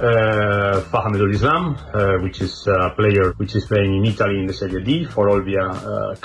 Fahmidul Islam, which is a player which is playing in Italy in the Serie D for Olbia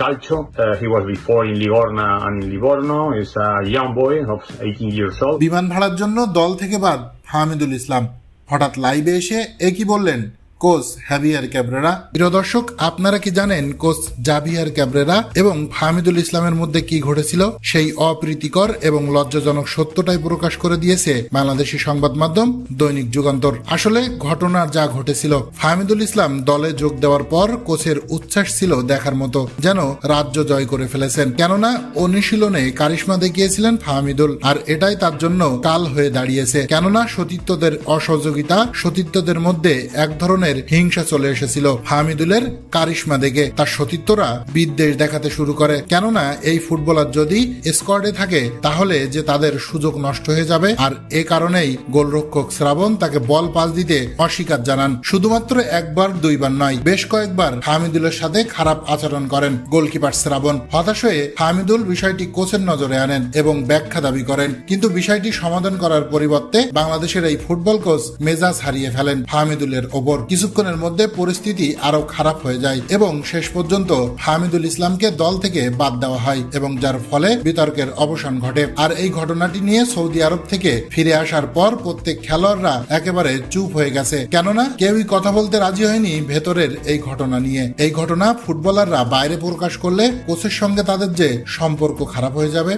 Calcio. He was before in Livorno and in Livorno. He's a young boy of 18 years old. বিমান ভাড়ার জন্য দল থেকে বাদ ফাহমিদুল ইসলাম। হঠাৎ লাইভে এসে একই বললেন কোচ জাভিয়ার ক্যাব্রেরা। প্রিয় দর্শক, আপনারা কি জানেন কোচ জাভিয়ার ক্যাব্রেরা এবং ফাহমিদুল ইসলামের মধ্যে কি ঘটেছিল? সেই অপ্রীতিকর এবং লজ্জাজনক সত্যটাই প্রকাশ করে দিয়েছে বাংলাদেশি সংবাদ মাধ্যম দৈনিক যুগান্তর। আসলে ঘটনা যা ঘটেছিল, ফাহমিদুল ইসলাম দলে যোগ দেওয়ার পর কোচের উচ্ছ্বাস ছিল দেখার মতো, যেন রাজ্য জয় করে ফেলেছেন। কেননা অনুশীলনে কারিশমা দেখিয়েছিলেন ফাহমিদুল, আর এটাই তার জন্য কাল হয়ে দাঁড়িয়েছে। কেননা সতীর্থদের অসহযোগিতা, সতীর্থদের মধ্যে এক ধরনের হিংসা চলে এসেছিল। ফাহমিদুলের কারিশমা দেখে তার সতীর্থরা বিদ্বেষ দেখাতে শুরু করে। কেননা এই ফুটবলার যদি স্কোয়াডে থাকে তাহলে যে তাদের সুযোগ নষ্ট হয়ে যাবে, আর এ কারণেই গোলরক্ষক শ্রাবণ তাকে বল পাস দিতে অস্বীকার জানান। শুধুমাত্র একবার দুইবার নয়, বেশ কয়েকবার ফাহমিদুলের সাথে খারাপ আচরণ করেন গোলকিপার শ্রাবণ। হতাশ হয়ে ফাহমিদুল বিষয়টি কোচের নজরে আনেন এবং ব্যাখ্যা দাবি করেন, কিন্তু বিষয়টি সমাধান করার পরিবর্তে বাংলাদেশের এই ফুটবল কোচ মেজাজ হারিয়ে ফেলেন ফাহমিদুলের ওপর। কিছুক্ষণের মধ্যে পরিস্থিতি আরো খারাপ হয়ে যায় এবং শেষ পর্যন্ত ফাহমিদুল ইসলামকে দল থেকে বাদ দেওয়া হয় এবং যার ফলে বিতর্কের অবসান ঘটে। আর এই ঘটনাটি নিয়ে সৌদি আরব থেকে ফিরে আসার পর প্রত্যেক খেলোয়াড়রা একেবারে চুপ হয়ে গেছে, কেননা কেউই কথা বলতে রাজি হয়নি ভেতরের এই ঘটনা নিয়ে। এই ঘটনা ফুটবলাররা বাইরে প্রকাশ করলে কোচের সঙ্গে তাদের যে সম্পর্ক খারাপ হয়ে যাবে।